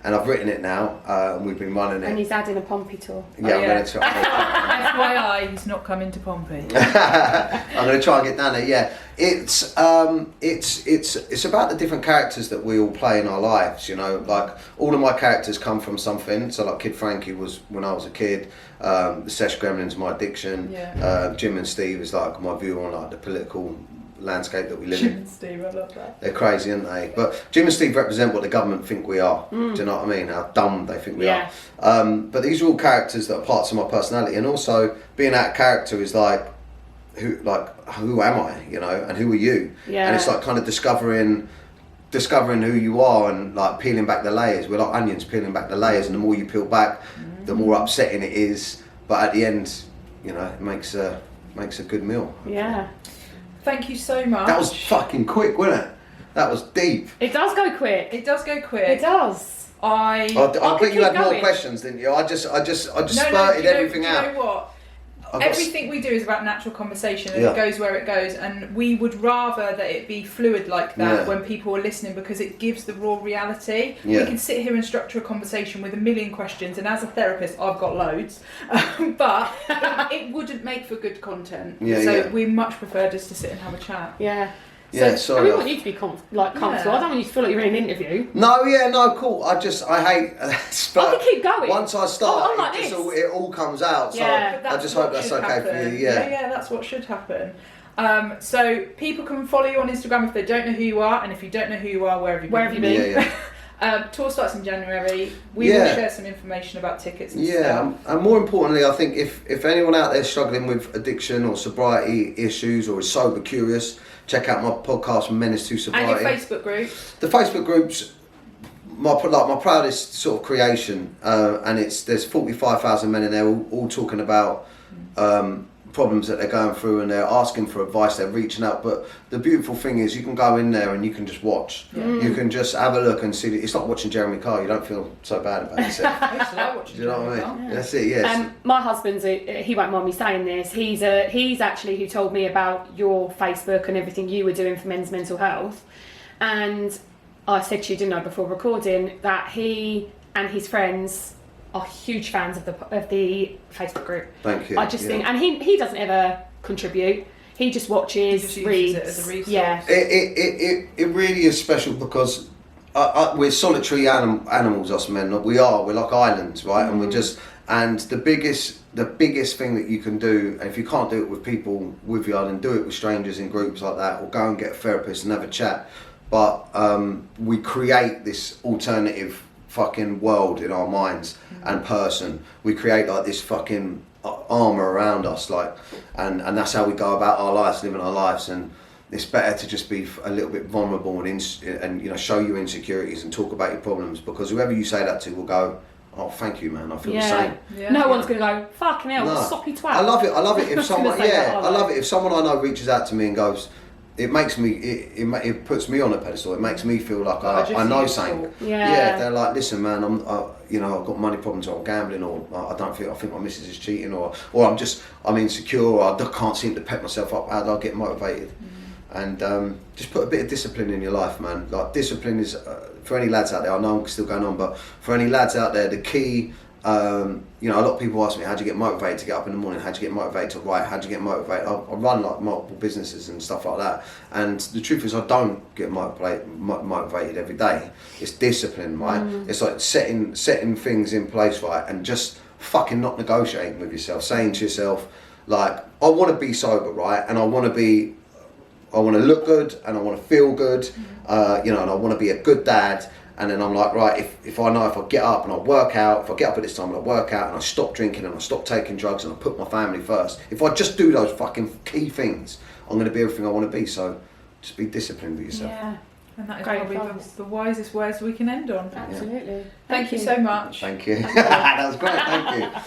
And I've written it now, and we've been running it. And he's adding a Pompey tour. Yeah, I'm going to try. FYI, he's not coming to Pompey. I'm going to try and get down there. Yeah, it's about the different characters that we all play in our lives. You know, like all of my characters come from something. So like Kid Frankie was when I was a kid. The Sesh Gremlin's my addiction. Yeah. Jim and Steve is like my view on like the political landscape that we live in. Jim and Steve, I love that. They're crazy, aren't they? But Jim and Steve represent what the government think we are. Do you know what I mean? How dumb they think we are. But these are all characters that are parts of my personality, and also being out of character is like, who am I? You know, and who are you? Yeah. And it's like kind of discovering who you are and like peeling back the layers. We're like onions peeling back the layers, and the more you peel back, the more upsetting it is. But at the end, you know, it makes a good meal. Yeah. Thank you so much. That was fucking quick, wasn't it? That was deep. It does go quick. It does go quick. It does. I could bet you had keep more going. questions, didn't you? I just spurted do everything you out. know what? I've got Everything we do is about natural conversation, and Yeah. it goes where it goes. And we would rather that it be fluid like that Yeah. when people are listening, because it gives the raw reality. Yeah. We can sit here and structure a conversation with a million questions, and as a therapist, I've got loads, but it wouldn't make for good content. Yeah, so yeah. we much prefer just to sit and have a chat. Yeah. Yeah, So, sorry. we want you to be comfortable. I don't want you to feel like you're in an interview. No, cool. I hate. I can keep going. Once I start, I'm like this. it all comes out. So Yeah. But I just what hope that's should okay happen. for you. Yeah. Yeah, that's what should happen. So people can follow you on Instagram if they don't know who you are, and if you don't know who you are, where have you been? Where have you been? Yeah. Tour starts in January. We will share some information about tickets and stuff. And more importantly, I think if anyone out there struggling with addiction or sobriety issues or is sober curious, check out my podcast, Menace to And Sobriety. your Facebook group. The Facebook group's my proudest sort of creation, and there's 45,000 men in there all talking about problems that they're going through, and they're asking for advice, they're reaching out. But the beautiful thing is you can go in there and you can just watch. You can just have a look and see. It's like watching Jeremy Carr. You don't feel so bad about yourself. I used to like watching Do you know what I Jeremy mean? Carr. That's it, yes. My husband's, he won't mind me saying this, he's actually who told me about your Facebook and everything you were doing for men's mental health. And I said to you, didn't I, before recording, that he and his friends are huge fans of the Facebook group. Thank you. I just think, and he doesn't ever contribute. He just watches, He just uses reads. it as a resource. Yeah. It really is special because we're solitary animals, us men. We're like islands, right? And we're just, and the biggest thing that you can do, and if you can't do it with people with you, then do it with strangers in groups like that, or go and get a therapist and have a chat. But we create this alternative fucking world in our minds and person. We create like this fucking armor around us, like, and that's how we go about our lives, living our lives. And it's better to just be a little bit vulnerable and you know, show your insecurities and talk about your problems, because whoever you say that to will go, oh, thank you, man, I feel the same. Yeah. No one's going to go, fucking hell, soppy twat. I love it if someone, say that, I love it if someone I know reaches out to me and goes, it makes me, it puts me on a pedestal. It makes me feel like I know something. Yeah. They're like, listen, man, you know, I've got money problems, or I'm gambling, or I think my missus is cheating, or I'm insecure, or I can't seem to pep myself up. How do I get motivated? And just put a bit of discipline in your life, man. Like, discipline is for any lads out there. I know I'm still going on, but for any lads out there, the key. You know, a lot of people ask me, how do you get motivated to get up in the morning? How do you get motivated to write? How do you get motivated? I run like multiple businesses and stuff like that. And the truth is, I don't get motivated every day. It's discipline, right? It's like setting things in place, right? And just fucking not negotiating with yourself, saying to yourself, like, I want to be sober, right? And I want to look good, and I want to feel good, you know, and I want to be a good dad. And then I'm like, right, if I get up and I work out, if I get up at this time and I work out and I stop drinking and I stop taking drugs and I put my family first, if I just do those fucking key things, I'm going to be everything I want to be. So just be disciplined with yourself. Yeah. And that is Great probably advice. the wisest words we can end on. Absolutely. Thank you so much. Thank you. That was great, thank you.